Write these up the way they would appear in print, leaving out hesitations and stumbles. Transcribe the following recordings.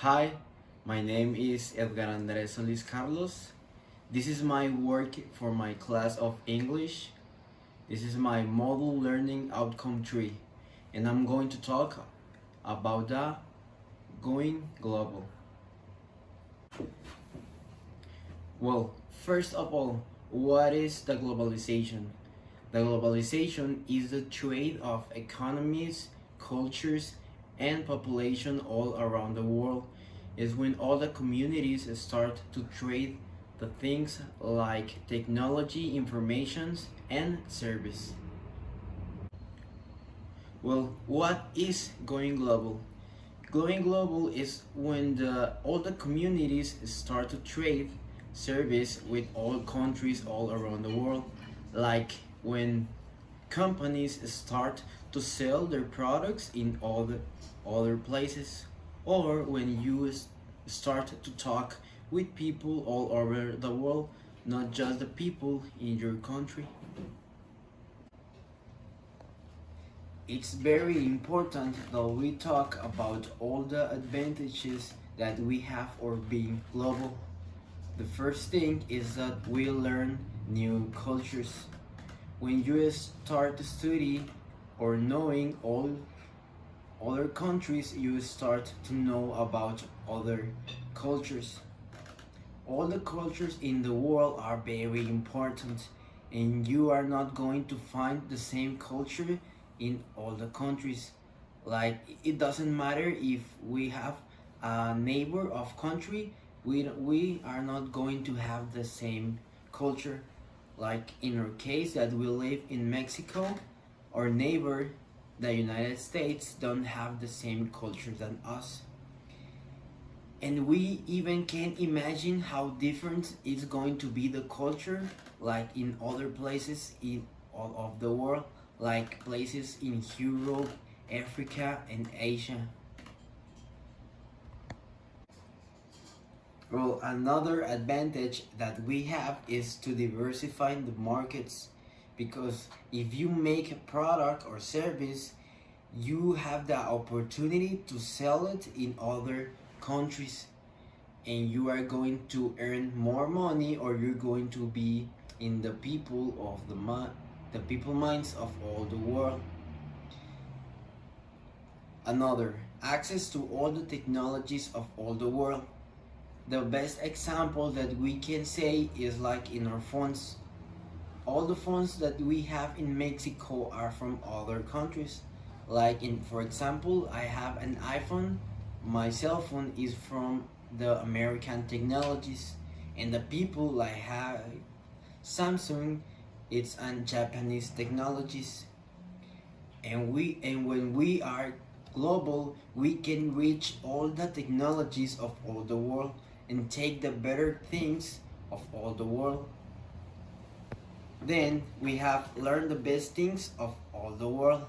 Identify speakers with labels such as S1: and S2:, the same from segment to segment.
S1: Hi, my name is Edgar Andrés Solis Carlos. This is my work for my class of English. This is my model learning outcome 3, and I'm going to talk about the going global. Well, first of all, what is the globalization? The globalization is the trade of economies, cultures, and population all around the world. Is when all the communities start to trade the things like technology, informations, and service. Well, what is going global? Going global is when all the communities start to trade service with all countries all around the world, like when companies start to sell their products in all the other places, or when you start to talk with people all over the world, not just the people in your country. It's very important that we talk about all the advantages that we have for being global. The first thing is that we learn new cultures. When you start to study or knowing all other countries, you start to know about other cultures. All the cultures in the world are very important, and you are not going to find the same culture in all the countries. Like it doesn't matter if we have a neighbor of country, we are not going to have the same culture. Like in our case that we live in Mexico, our neighbor, the United States, don't have the same culture than us. And we even can't imagine how different it's going to be the culture like in other places in all of the world, like places in Europe, Africa, and Asia. Well, another advantage that we have is to diversify the markets, because if you make a product or service, you have the opportunity to sell it in other countries, and you are going to earn more money, or you're going to be in the people of the people minds of all the world. Another, access to all the technologies of all the world. The best example that we can say is like in our phones. All the phones that we have in Mexico are from other countries. Like in, for example, I have an iPhone. My cell phone is from the American technologies, and the people like have Samsung, it's on Japanese technologies. And when we are global, we can reach all the technologies of all the world and take the better things of all the world. Then we have learned the best things of all the world.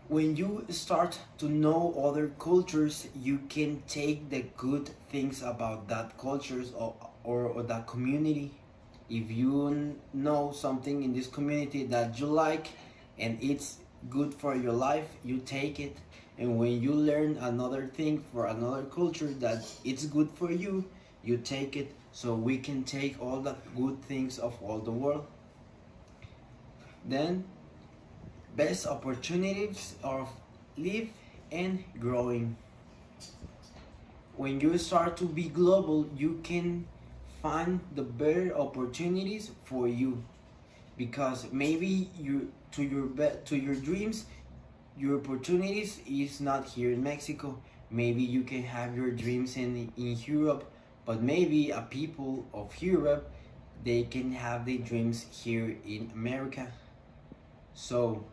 S1: When you start to know other cultures, you can take the good things about that cultures or that community. If you know something in this community that you like and it's good for your life, you take it. And when you learn another thing for another culture that it's good for you, you take it. So we can take all the good things of all the world. Then best opportunities of live and growing. When you start to be global, you can find the better opportunities for you, because maybe you to your dreams, your opportunities is not here in Mexico. Maybe you can have your dreams in Europe, but maybe a people of Europe, they can have their dreams here in America. So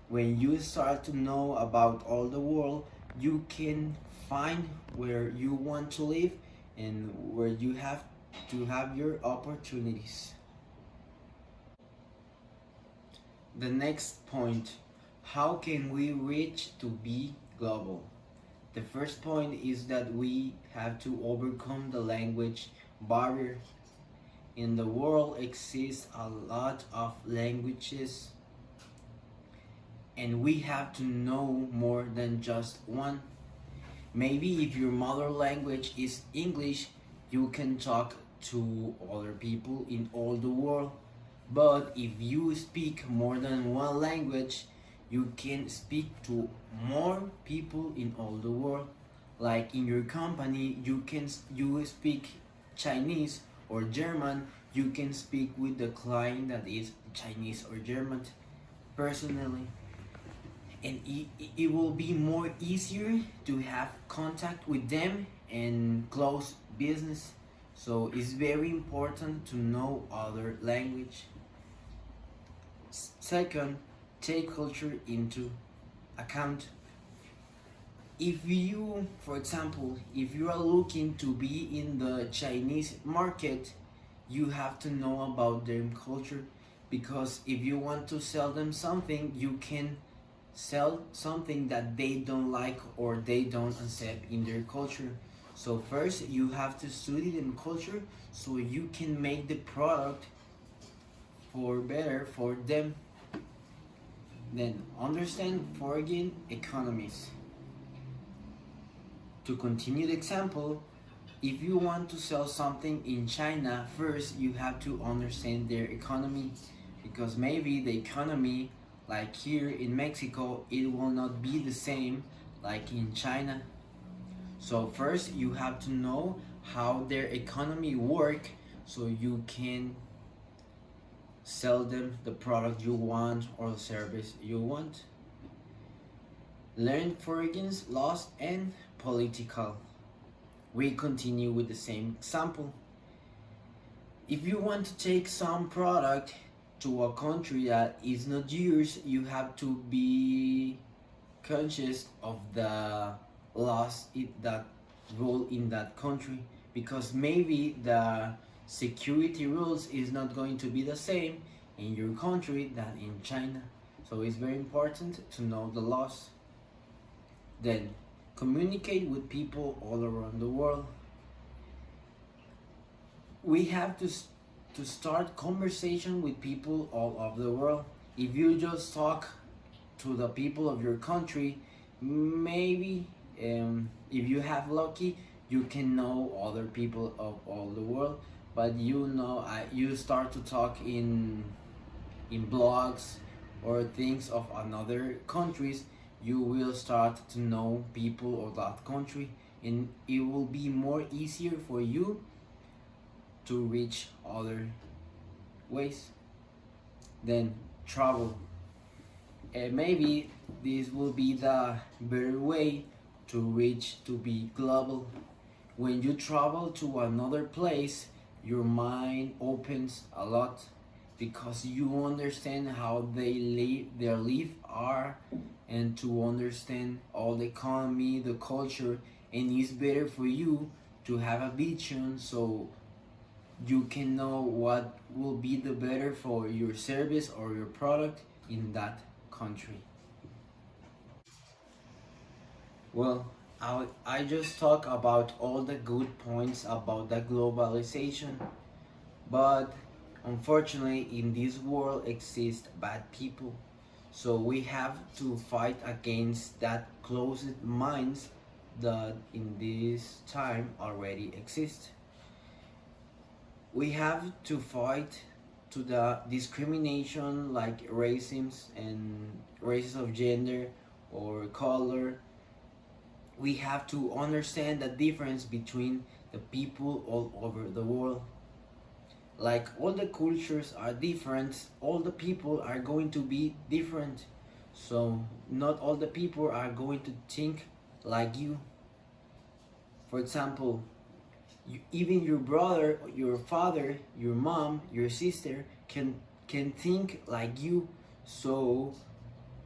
S1: when you start to know about all the world, you can find where you want to live and where you have to have your opportunities. The next point, how can we reach to be global? The first point is that we have to overcome the language barrier. In the world exists a lot of languages, and we have to know more than just one. Maybe if your mother language is English, you can talk to other people in all the world. But if you speak more than one language, you can speak to more people in all the world. Like in your company, you speak Chinese or German, you can speak with the client that is Chinese or German personally, and it will be more easier to have contact with them and close business. So it's very important to know other language. Second, take culture into account. If you, for example, if you are looking to be in the Chinese market, you have to know about their culture, because if you want to sell them something, you can sell something that they don't like or they don't accept in their culture. So first you have to study them culture so you can make the product for better for them. Then understand foreign economies. To continue the example, if you want to sell something in China, first you have to understand their economy, because maybe the economy like here in Mexico, it will not be the same like in China. So first you have to know how their economy work so you can sell them the product you want or the service you want. Learn foreign laws and political. We continue with the same example. If you want to take some product to a country that is not yours, you have to be conscious of the laws that rule in that country, because maybe the security rules is not going to be the same in your country than in China. So it's very important to know the laws. Then communicate with people all around the world. We have to start conversation with people all over the world. If you just talk to the people of your country, maybe if you have lucky, you can know other people of all the world. But you start to talk in blogs or things of another countries, you will start to know people of that country, and it will be more easier for you to reach other ways. Then travel. Maybe this will be the better way to reach to be global. When you travel to another place, your mind opens a lot, because you understand how they live, their life are, and to understand all the economy, the culture, and it's better for you to have a vision so you can know what will be the better for your service or your product in that country. Well, I just talk about all the good points about the globalization, but unfortunately in this world exist bad people. So we have to fight against that closed minds that in this time already exist. We have to fight to the discrimination like racism and races of gender or color. We have to understand the difference between the people all over the world. Like all the cultures are different, all the people are going to be different. So not all the people are going to think like you. For example, even your brother, your father, your mom, your sister can think like you. So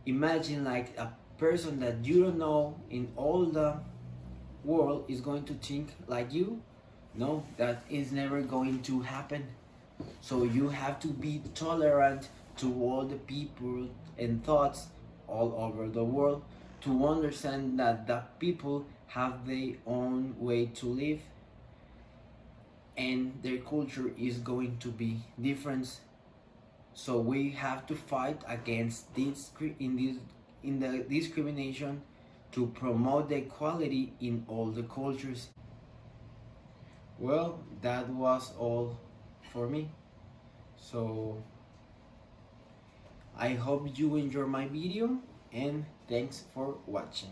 S1: imagine like a person that you don't know in all the world is going to think like you. No, that is never going to happen. So you have to be tolerant to all the people and thoughts all over the world, to understand that the people have their own way to live and their culture is going to be different. So we have to fight against this in the discrimination to promote the equality in all the cultures. Well, that was all for me. So I hope you enjoy my video and thanks for watching.